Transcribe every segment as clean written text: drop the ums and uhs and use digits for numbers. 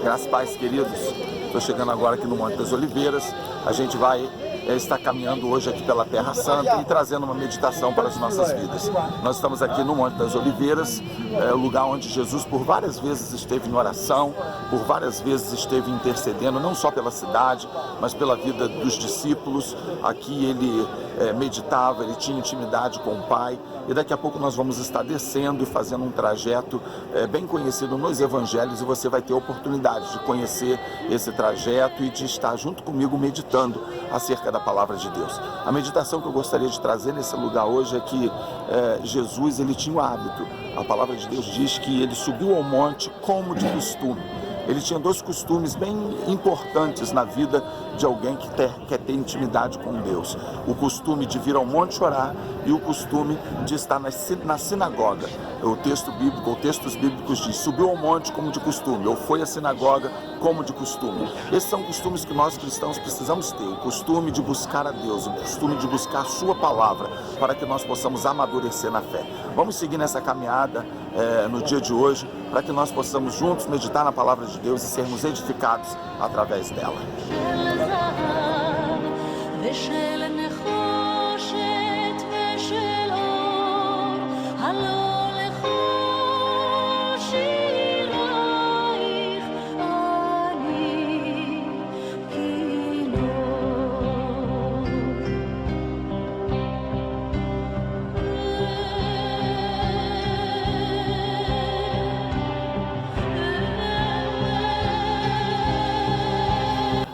Graças a Deus, queridos. Estou chegando agora aqui no Monte das Oliveiras. A gente vai estar caminhando hoje aqui pela Terra Santa e trazendo uma meditação para as nossas vidas. Nós estamos aqui no Monte das Oliveiras, o lugar onde Jesus por várias vezes esteve em oração, por várias vezes esteve intercedendo, não só pela cidade, mas pela vida dos discípulos. Aqui ele meditava, ele tinha intimidade com o Pai. E daqui a pouco nós vamos estar descendo e fazendo um trajeto bem conhecido nos evangelhos, e você vai ter a oportunidade de conhecer esse trajeto e de estar junto comigo meditando acerca da palavra de Deus. A meditação que eu gostaria de trazer nesse lugar hoje é que Jesus, ele tinha o hábito. A palavra de Deus diz que ele subiu ao monte como de costume. Ele tinha dois costumes bem importantes na vida de alguém que quer ter intimidade com Deus. O costume de vir ao monte orar e o costume de estar na sinagoga. O texto bíblico, ou textos bíblicos diz, subiu ao monte como de costume, ou foi à sinagoga como de costume. Esses são costumes que nós cristãos precisamos ter, o costume de buscar a Deus, o costume de buscar a sua palavra, para que nós possamos amadurecer na fé. Vamos seguir nessa caminhada no dia de hoje, para que nós possamos juntos meditar na palavra de Deus e sermos edificados através dela.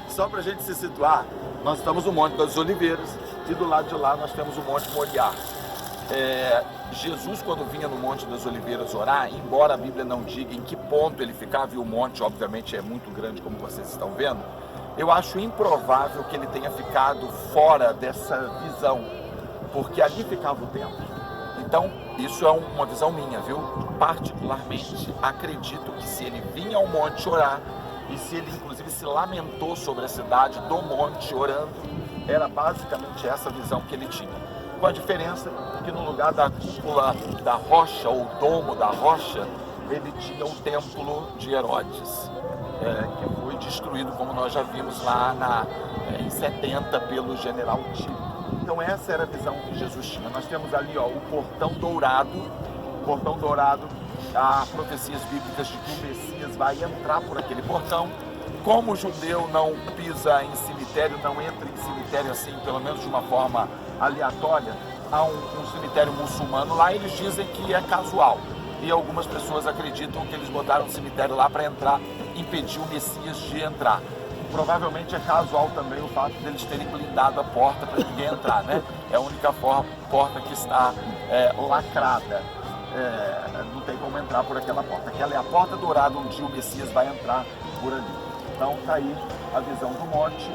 Só para a gente se situar, nós estamos no Monte das Oliveiras e do lado de lá nós temos o Monte Moriá. Jesus, quando vinha no Monte das Oliveiras orar, embora a Bíblia não diga em que ponto ele ficava, e o monte obviamente é muito grande como vocês estão vendo, eu acho improvável que ele tenha ficado fora dessa visão, porque ali ficava o templo. Então, isso é uma visão minha, viu? Particularmente, acredito que se ele vinha ao monte orar, e se ele inclusive se lamentou sobre a cidade do monte orando, era basicamente essa visão que ele tinha. Com a diferença que no lugar da cúpula da rocha, ou domo da rocha, ele tinha o templo de Herodes, que foi destruído, como nós já vimos lá em 70 pelo general Tito. Então essa era a visão que Jesus tinha. Nós temos ali o portão dourado. Há profecias bíblicas de que o Messias vai entrar por aquele portão. Como o judeu não pisa em cemitério, não entra em cemitério assim, pelo menos de uma forma aleatória, há um cemitério muçulmano lá, eles dizem que é casual. E algumas pessoas acreditam que eles botaram um cemitério lá para entrar, impedir o Messias de entrar. Provavelmente é casual também o fato de eles terem blindado a porta para ninguém entrar, né? É a única porta que está lacrada. Não tem como entrar por aquela porta. Aquela é a porta dourada onde o Messias vai entrar por ali. Então está aí a visão do monte.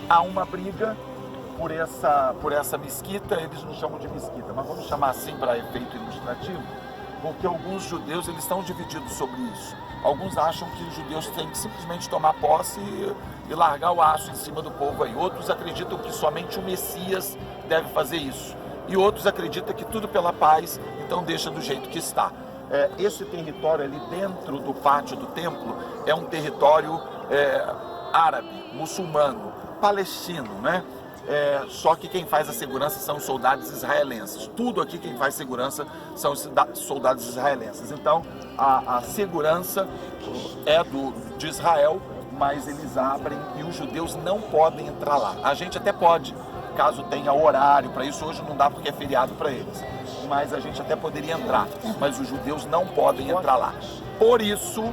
Há uma briga por essa mesquita, eles não chamam de mesquita, mas vamos chamar assim para efeito ilustrativo, porque alguns judeus eles estão divididos sobre isso. Alguns acham que os judeus têm que simplesmente tomar posse e largar o aço em cima do povo aí. Outros acreditam que somente o Messias deve fazer isso. E outros acreditam que tudo pela paz, então deixa do jeito que está. Esse território ali dentro do pátio do templo é um território árabe, muçulmano, palestino, né? Só que quem faz a segurança são os soldados israelenses. Tudo aqui quem faz segurança são os soldados israelenses. Então a segurança é de Israel, mas eles abrem e os judeus não podem entrar lá. A gente até pode, caso tenha horário para isso. Hoje não dá porque é feriado para eles, mas a gente até poderia entrar, mas os judeus não podem entrar lá. Por isso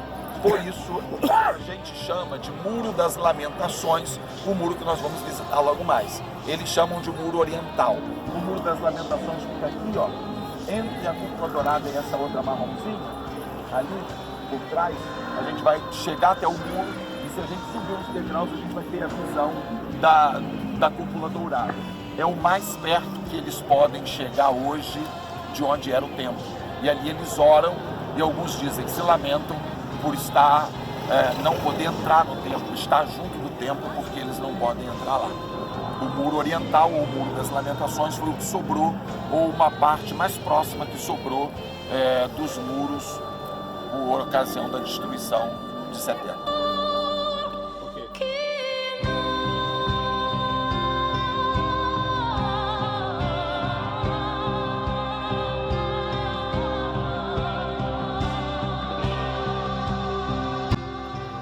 a gente chama de Muro das Lamentações o muro que nós vamos visitar logo mais. Eles chamam de Muro Oriental. O Muro das Lamentações fica aqui, entre a cúpula dourada e essa outra marronzinha, ali por trás. A gente vai chegar até o muro e se a gente subir uns degraus a gente vai ter a visão da cúpula dourada. É o mais perto que eles podem chegar hoje de onde era o templo. E ali eles oram e alguns dizem que se lamentam por não poder entrar no templo, estar junto do templo, porque eles não podem entrar lá. O Muro Oriental, ou o Muro das Lamentações, foi o que sobrou, ou uma parte mais próxima que sobrou dos muros por ocasião da destruição de setembro.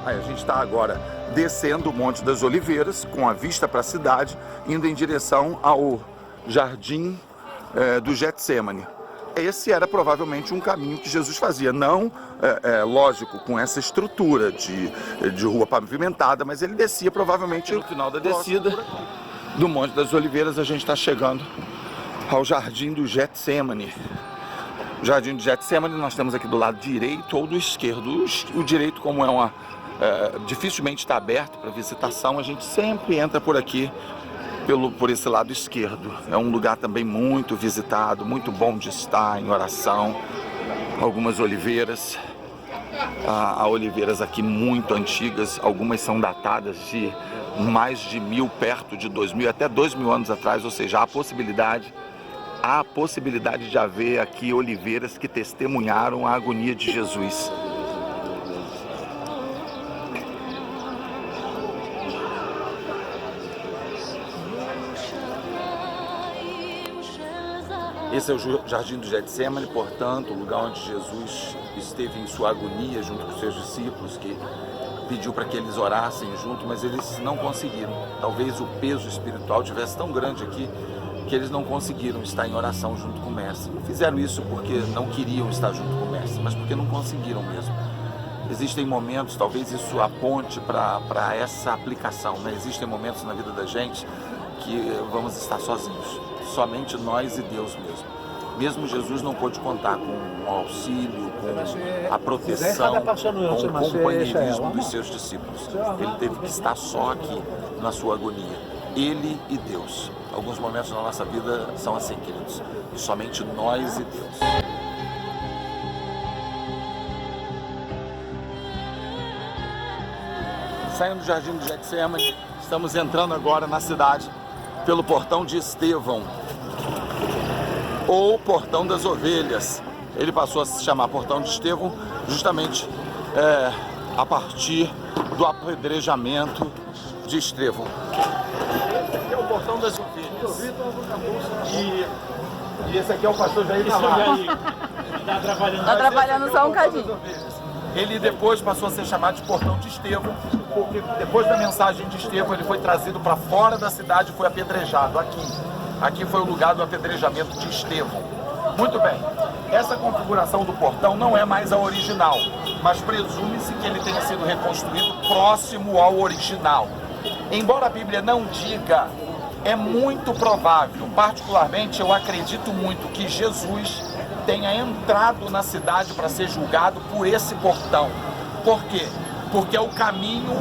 Aí a gente está agora descendo o Monte das Oliveiras, com a vista para a cidade, indo em direção ao Jardim do Getsêmani. Esse era provavelmente um caminho que Jesus fazia, não, lógico, com essa estrutura de rua pavimentada, mas ele descia provavelmente no final da descida do Monte das Oliveiras. A gente está chegando ao Jardim do Getsêmani. O Jardim do Getsêmani nós temos aqui do lado direito ou do esquerdo. O direito, como dificilmente está aberto para visitação, a gente sempre entra por aqui, por esse lado esquerdo. É um lugar também muito visitado, muito bom de estar em oração. Algumas oliveiras, há oliveiras aqui muito antigas, algumas são datadas de mais de 1000, perto de 2000, até 2000 anos atrás, ou seja, há a possibilidade de haver aqui oliveiras que testemunharam a agonia de Jesus. Esse é o Jardim do Getsêmani, portanto, o lugar onde Jesus esteve em sua agonia junto com seus discípulos, que pediu para que eles orassem junto, mas eles não conseguiram. Talvez o peso espiritual tivesse tão grande aqui que eles não conseguiram estar em oração junto com o Mestre. Não fizeram isso porque não queriam estar junto com o Mestre, mas porque não conseguiram mesmo. Existem momentos, talvez isso aponte para essa aplicação, né? Existem momentos na vida da gente que vamos estar sozinhos. Somente nós e Deus mesmo. Mesmo Jesus não pôde contar com o auxílio, com a proteção, com o companheirismo dos seus discípulos. Ele teve que estar só aqui na sua agonia. Ele e Deus. Alguns momentos na nossa vida são assim, queridos. E somente nós e Deus. Saindo do Jardim do Getsêmani, estamos entrando agora na cidade pelo Portão de Estevão, ou Portão das Ovelhas. Ele passou a se chamar Portão de Estevão justamente a partir do apedrejamento de Estevão. Esse aqui é o Portão das Ovelhas. E esse aqui é o pastor Jair Navarro. Está trabalhando só um cadinho. Ele depois passou a ser chamado de Portão de Estevão, porque depois da mensagem de Estevão ele foi trazido para fora da cidade e foi apedrejado aqui. Aqui foi o lugar do apedrejamento de Estevão. Muito bem, essa configuração do portão não é mais a original, mas presume-se que ele tenha sido reconstruído próximo ao original. Embora a Bíblia não diga, é muito provável, particularmente eu acredito muito que Jesus tenha entrado na cidade para ser julgado por esse portão. Por quê? Porque é o caminho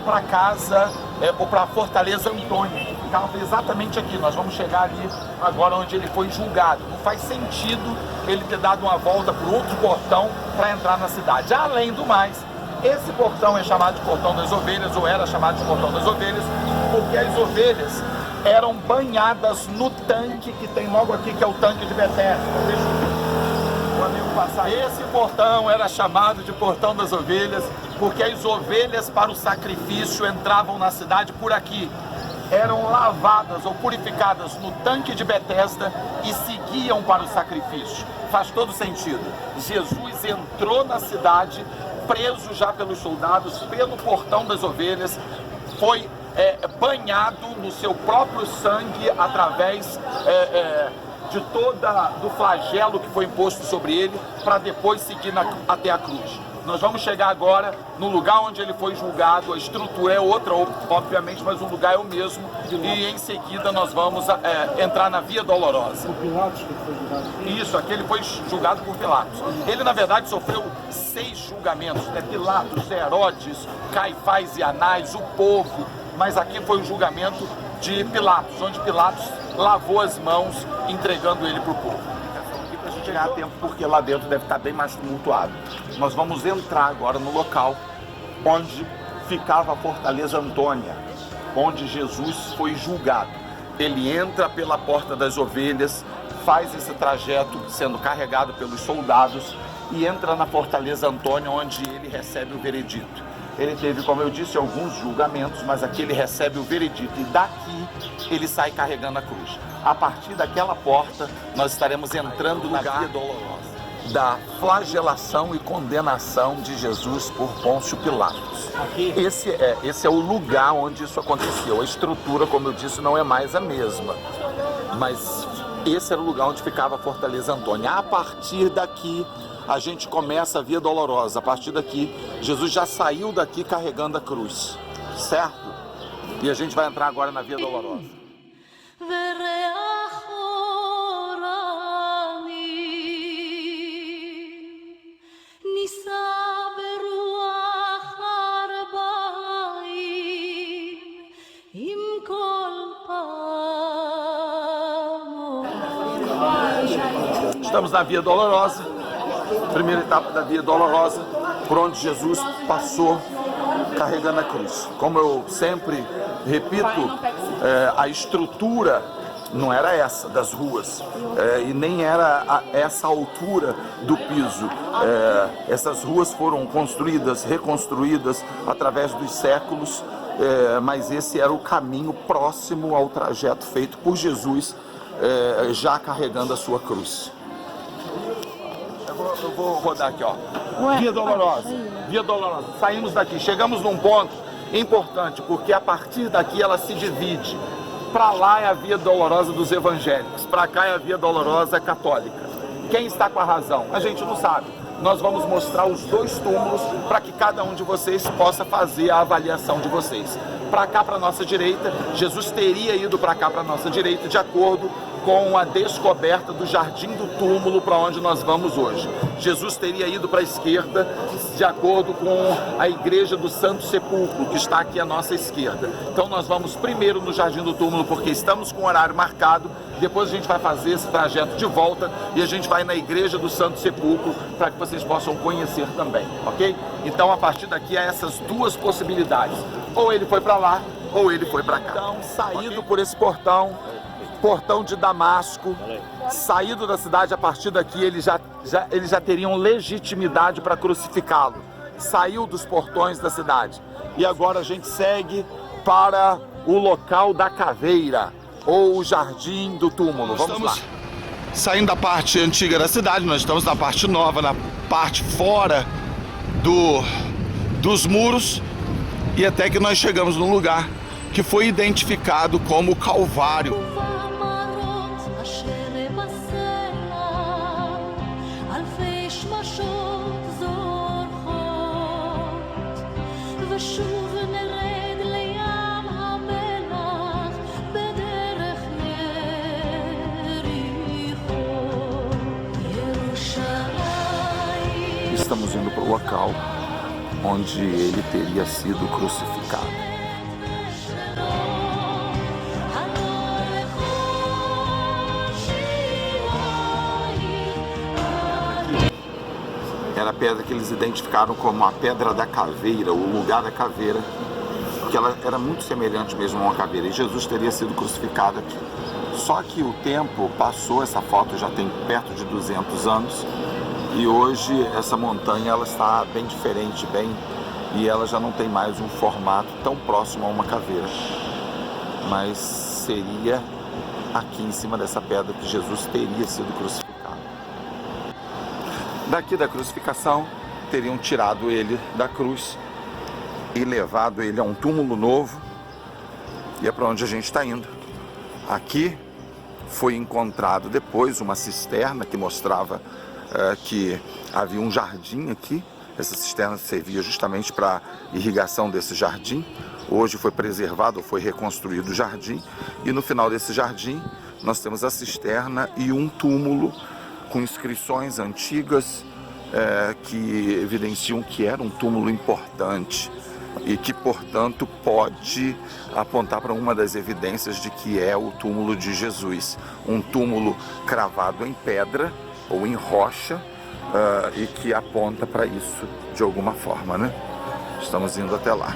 para casa, ou para a Fortaleza Antônia. Ficava exatamente aqui. Nós vamos chegar ali agora onde ele foi julgado. Não faz sentido ele ter dado uma volta por outro portão para entrar na cidade. Além do mais, esse portão é chamado de Portão das Ovelhas, ou era chamado de Portão das Ovelhas, porque as ovelhas eram banhadas no tanque que tem logo aqui, que é o tanque de Betesda. Deixa o amigo passar. Esse portão era chamado de Portão das Ovelhas, porque as ovelhas para o sacrifício entravam na cidade por aqui. Eram lavadas ou purificadas no tanque de Betesda e seguiam para o sacrifício. Faz todo sentido. Jesus entrou na cidade, preso já pelos soldados, pelo Portão das Ovelhas, foi banhado no seu próprio sangue através do flagelo que foi imposto sobre ele, para depois seguir até a cruz. Nós vamos chegar agora no lugar onde ele foi julgado. A estrutura é outra, obviamente, mas o lugar é o mesmo. E em seguida nós vamos entrar na Via Dolorosa. Por Pilatos que foi julgado? Isso, aqui ele foi julgado por Pilatos. Ele, na verdade, sofreu 6 julgamentos. Pilatos, Herodes, Caifás e Anás, o povo. Mas aqui foi o julgamento de Pilatos, onde Pilatos lavou as mãos entregando ele para o povo. Para a gente ganhar tempo, porque lá dentro deve estar bem mais tumultuado. Nós vamos entrar agora no local onde ficava a Fortaleza Antônia, onde Jesus foi julgado. Ele entra pela Porta das Ovelhas, faz esse trajeto sendo carregado pelos soldados e entra na Fortaleza Antônia, onde ele recebe o veredito. Ele teve, como eu disse, alguns julgamentos, mas aqui ele recebe o veredito e daqui ele sai carregando a cruz. A partir daquela porta, nós estaremos entrando na Via Dolorosa da flagelação e condenação de Jesus por Pôncio Pilatos. Esse é o lugar onde isso aconteceu. A estrutura, como eu disse, não é mais a mesma, mas esse era o lugar onde ficava a Fortaleza Antônia. A partir daqui, a gente começa a Via Dolorosa. A partir daqui, Jesus já saiu daqui carregando a cruz, certo? E a gente vai entrar agora na Via Dolorosa. Estamos na Via Dolorosa, primeira etapa da Via Dolorosa, por onde Jesus passou carregando a cruz. Como eu sempre repito, a estrutura não era essa das ruas, e nem era essa altura do piso. Essas ruas foram construídas, reconstruídas através dos séculos, mas esse era o caminho próximo ao trajeto feito por Jesus, já carregando a sua cruz. Eu vou rodar aqui, ó. Via Dolorosa. Via Dolorosa. Saímos daqui, chegamos num ponto importante, porque a partir daqui ela se divide. Para lá é a Via Dolorosa dos evangélicos, para cá é a Via Dolorosa católica. Quem está com a razão? A gente não sabe. Nós vamos mostrar os dois túmulos para que cada um de vocês possa fazer a avaliação de vocês. Para cá, para nossa direita, Jesus teria ido para cá, para nossa direita, de acordo com a descoberta do Jardim do Túmulo, para onde nós vamos hoje. Jesus teria ido para a esquerda, de acordo com a Igreja do Santo Sepulcro, que está aqui à nossa esquerda. Então nós vamos primeiro no Jardim do Túmulo, porque estamos com o horário marcado. Depois a gente vai fazer esse trajeto de volta e a gente vai na Igreja do Santo Sepulcro, para que vocês possam conhecer também, ok? Então a partir daqui há essas duas possibilidades. Ou ele foi para lá, ou ele foi para cá. Então, saído por esse portão de Damasco, saído da cidade, a partir daqui eles já teriam legitimidade para crucificá-lo. Saiu dos portões da cidade. E agora a gente segue para o local da caveira, ou o Jardim do Túmulo. Vamos lá. Saindo da parte antiga da cidade, nós estamos na parte nova, na parte fora dos muros, e até que nós chegamos num lugar que foi identificado como Calvário. Estamos indo para o local onde ele teria sido crucificado. Era a pedra que eles identificaram como a Pedra da Caveira, o lugar da caveira, porque ela era muito semelhante mesmo a uma caveira, e Jesus teria sido crucificado aqui. Só que o tempo passou, essa foto já tem perto de 200 anos, e hoje essa montanha ela está bem diferente, e ela já não tem mais um formato tão próximo a uma caveira. Mas seria aqui em cima dessa pedra que Jesus teria sido crucificado. Daqui da crucificação, teriam tirado ele da cruz e levado ele a um túmulo novo, e é para onde a gente está indo. Aqui foi encontrado depois uma cisterna que mostrava que havia um jardim aqui. Essa cisterna servia justamente para irrigação desse jardim. Hoje foi preservado, foi reconstruído o jardim, e no final desse jardim nós temos a cisterna e um túmulo com inscrições antigas que evidenciam que era um túmulo importante e que, portanto, pode apontar para uma das evidências de que é o túmulo de Jesus. Um túmulo cravado em pedra ou em rocha, e que aponta para isso de alguma forma, né? Estamos indo até lá.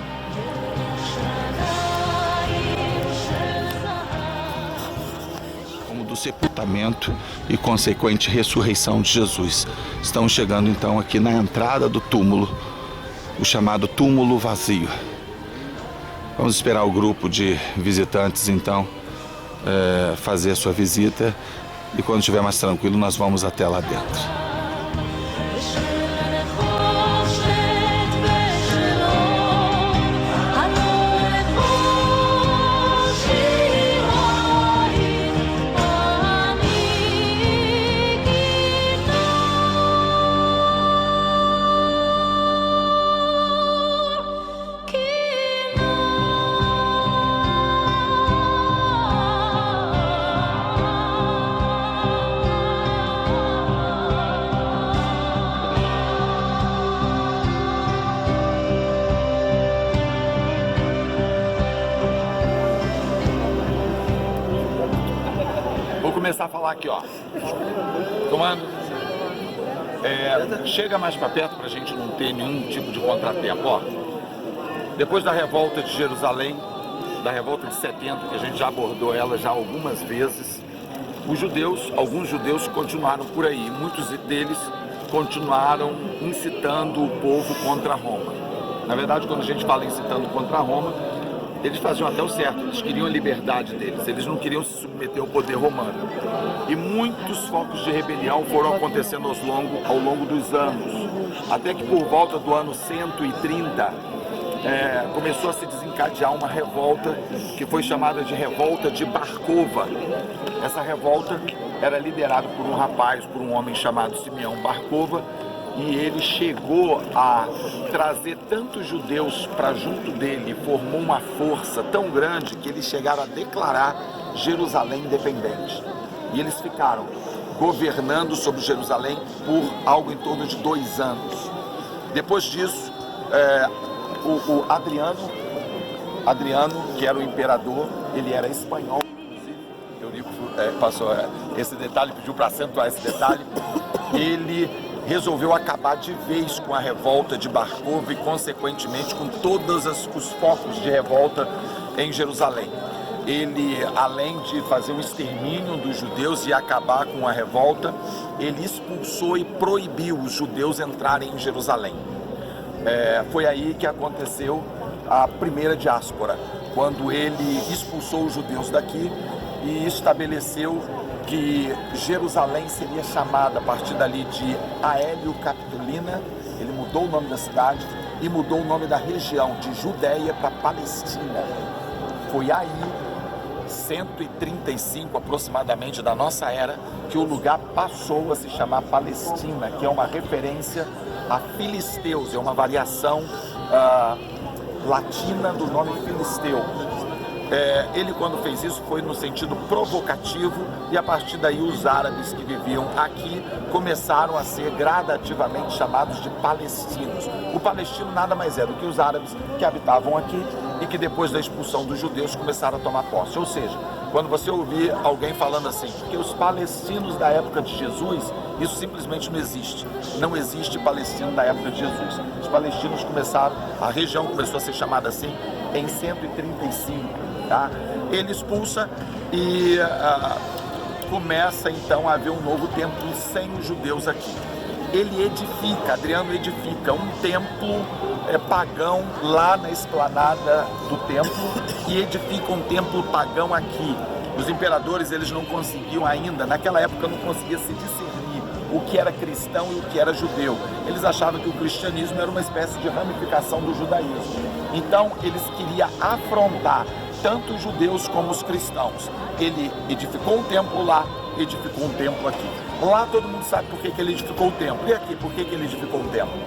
Como do sepultamento e consequente ressurreição de Jesus. Estamos chegando então aqui na entrada do túmulo, o chamado túmulo vazio. Vamos esperar o grupo de visitantes então fazer a sua visita, e quando estiver mais tranquilo nós vamos até lá dentro. Começar a falar aqui, ó. Comando, chega mais para perto para a gente não ter nenhum tipo de contratempo, ó. Depois da revolta de Jerusalém, da revolta de 70, que a gente já abordou ela já algumas vezes, alguns judeus continuaram por aí, muitos deles continuaram incitando o povo contra Roma. Na verdade, quando a gente fala incitando contra Roma, eles faziam até o certo, eles queriam a liberdade deles, eles não queriam se submeter ao poder romano. E muitos focos de rebelião foram acontecendo ao longo dos anos, até que por volta do ano 130 começou a se desencadear uma revolta que foi chamada de Revolta de Bar Kova. Essa revolta era liderada por um rapaz, por um homem chamado Simeão Bar Kova, e ele chegou a trazer tantos judeus para junto dele, formou uma força tão grande que eles chegaram a declarar Jerusalém independente. E eles ficaram governando sobre Jerusalém por algo em torno de 2 anos. Depois disso, o Adriano, que era o imperador, ele era espanhol, inclusive, Eurico passou esse detalhe, pediu para acentuar esse detalhe. Ele resolveu acabar de vez com a revolta de Bar Kova e, consequentemente, com todos os focos de revolta em Jerusalém. Ele, além de fazer um extermínio dos judeus e acabar com a revolta, ele expulsou e proibiu os judeus entrarem em Jerusalém. Foi aí que aconteceu a primeira diáspora, quando ele expulsou os judeus daqui e estabeleceu que Jerusalém seria chamada a partir dali de Aélio Capitolina. Ele mudou o nome da cidade e mudou o nome da região de Judéia para Palestina. Foi aí, 135 aproximadamente da nossa era, que o lugar passou a se chamar Palestina, que é uma referência a filisteus, é uma variação latina do nome filisteu. Ele, quando fez isso, foi no sentido provocativo, e a partir daí os árabes que viviam aqui começaram a ser gradativamente chamados de palestinos. O palestino nada mais é do que os árabes que habitavam aqui e que depois da expulsão dos judeus começaram a tomar posse. Ou seja, quando você ouvir alguém falando assim, que os palestinos da época de Jesus, isso simplesmente não existe. Não existe palestino da época de Jesus. Os palestinos a região começou a ser chamada assim em 135. Tá? Ele expulsa e começa então a haver um novo templo sem os judeus aqui. Adriano edifica um templo pagão lá na esplanada do templo e edifica um templo pagão aqui. Os imperadores, eles não conseguiam ainda, naquela época não conseguia se discernir o que era cristão e o que era judeu. Eles achavam que o cristianismo era uma espécie de ramificação do judaísmo. Então eles queriam afrontar tanto os judeus como os cristãos. Ele edificou um templo lá, edificou um templo aqui. Lá todo mundo sabe por que ele edificou o templo. E aqui, por que ele edificou o templo?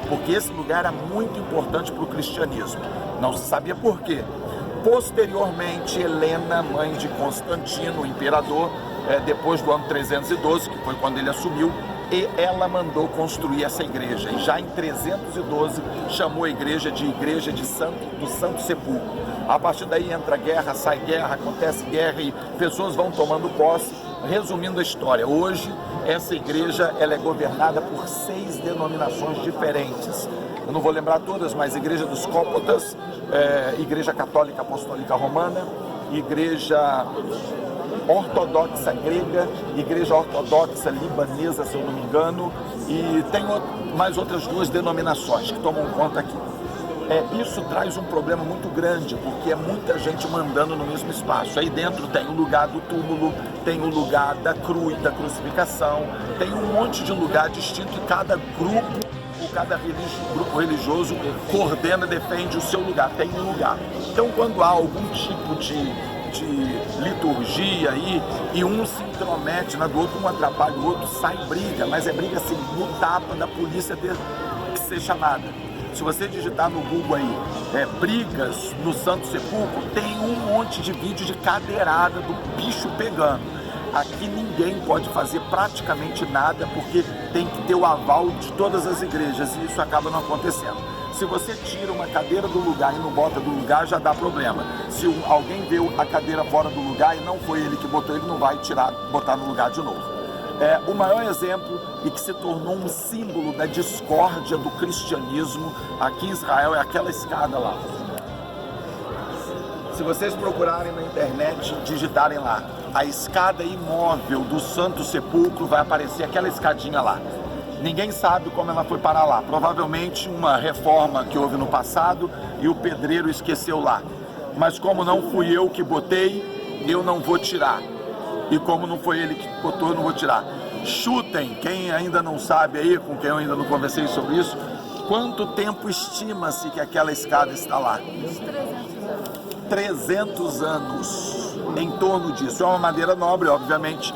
Porque esse lugar era muito importante para o cristianismo. Não se sabia por quê. Posteriormente, Helena, mãe de Constantino, o imperador, depois do ano 312, que foi quando ele assumiu, e ela mandou construir essa igreja. E já em 312 chamou a igreja de Igreja do Santo Sepulcro. A partir daí entra guerra, sai guerra, acontece guerra e pessoas vão tomando posse. Resumindo a história, hoje essa igreja ela é governada por 6 denominações diferentes. Eu não vou lembrar todas, mas Igreja dos Cópotas, Igreja Católica Apostólica Romana, Igreja ortodoxa grega, igreja ortodoxa libanesa, se eu não me engano, e tem mais outras duas denominações que tomam conta aqui. Isso traz um problema muito grande, porque é muita gente mandando no mesmo espaço. Aí dentro tem o lugar do túmulo, tem o lugar da cruz, da crucificação, tem um monte de lugar distinto e cada grupo, ou cada grupo religioso coordena, defende o seu lugar, tem um lugar. Então quando há algum tipo de liturgia aí, e um se intromete na do outro, um atrapalha o outro, sai briga, mas é briga assim, no tapa da polícia ter que ser chamada. Se você digitar no Google aí, brigas no Santo Sepulcro, tem um monte de vídeo de cadeirada do bicho pegando. Aqui ninguém pode fazer praticamente nada, porque tem que ter o aval de todas as igrejas, e isso acaba não acontecendo. Se você tira uma cadeira do lugar e não bota do lugar, já dá problema. Se alguém vê a cadeira fora do lugar e não foi ele que botou, ele não vai botar no lugar de novo. O maior exemplo, e que se tornou um símbolo da discórdia do cristianismo aqui em Israel, é aquela escada lá. Se vocês procurarem na internet, digitarem lá, a escada imóvel do Santo Sepulcro, vai aparecer aquela escadinha lá. Ninguém sabe como ela foi parar lá. Provavelmente uma reforma que houve no passado e o pedreiro esqueceu lá. Mas como não fui eu que botei, eu não vou tirar. E como não foi ele que botou, eu não vou tirar. Chutem, quem ainda não sabe aí, com quem eu ainda não conversei sobre isso, quanto tempo estima-se que aquela escada está lá? 300 anos, em torno disso. É uma madeira nobre, obviamente,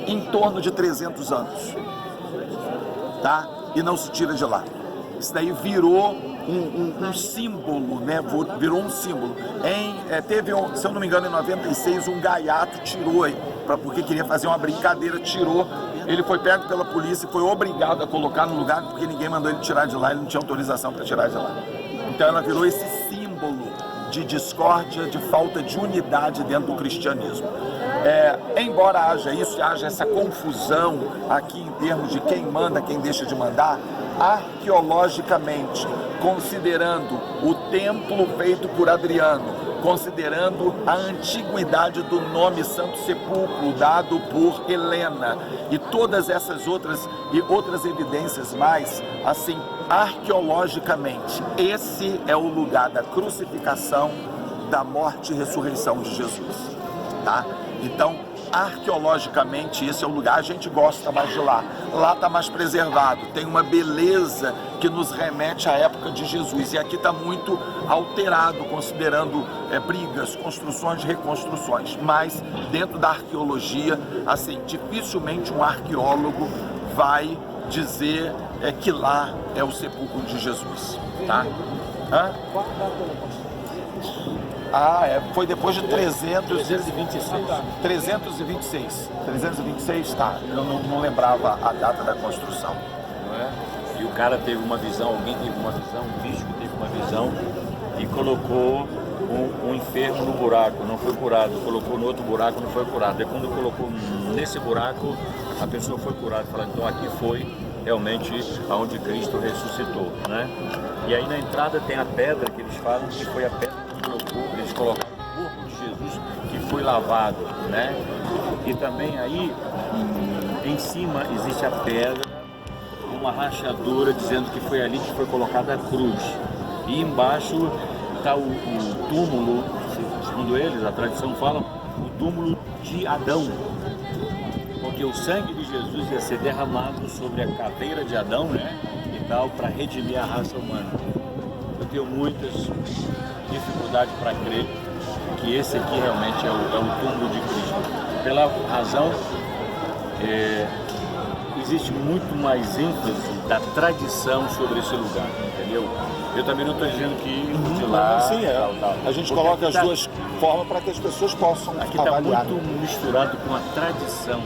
em torno de 300 anos, tá? E não se tira de lá. Isso daí virou um símbolo, né? Virou um símbolo. Teve, se eu não me engano, em 96, um gaiato tirou, porque queria fazer uma brincadeira, tirou. Ele foi pego pela polícia e foi obrigado a colocar no lugar, porque ninguém mandou ele tirar de lá, ele não tinha autorização para tirar de lá. Então ela virou esse símbolo de discórdia, de falta de unidade dentro do cristianismo. Embora haja isso, haja essa confusão aqui em termos de quem manda, quem deixa de mandar, arqueologicamente, considerando o templo feito por Adriano, considerando a antiguidade do nome Santo Sepulcro dado por Helena e todas essas outras evidências mais, assim, arqueologicamente, esse é o lugar da crucificação, da morte e ressurreição de Jesus, tá? Então, arqueologicamente, esse é o lugar, a gente gosta mais de lá. Lá está mais preservado, tem uma beleza que nos remete à época de Jesus. E aqui está muito alterado, considerando brigas, construções, reconstruções. Mas, dentro da arqueologia, assim, dificilmente um arqueólogo vai dizer que lá é o sepulcro de Jesus, tá? Foi depois de 326, tá? Eu não lembrava a data da construção. Não é? E o cara teve uma visão, alguém teve uma visão, um místico teve uma visão e colocou um enfermo no buraco, não foi curado, colocou no outro buraco, não foi curado. E quando colocou nesse buraco, a pessoa foi curada, falando, então aqui foi realmente aonde Cristo ressuscitou, né? E aí na entrada tem a pedra que eles falam que foi a pedra que eles colocaram o corpo de Jesus que foi lavado, né? E também aí em cima existe a pedra, uma rachadura dizendo que foi ali que foi colocada a cruz. E embaixo está o túmulo, segundo eles, a tradição fala, o túmulo de Adão. Porque o sangue de Jesus ia ser derramado sobre a caveira de Adão, né? E tal, para redimir a raça humana. Eu tenho muitas dificuldades para crer que esse aqui realmente é o túmulo de Cristo. Pela razão, existe muito mais ênfase da tradição sobre esse lugar, entendeu? Eu também não estou dizendo que de lá... Sim, tal. A gente coloca as duas formas para que as pessoas possam aqui avaliar. Aqui está muito misturado com a tradição.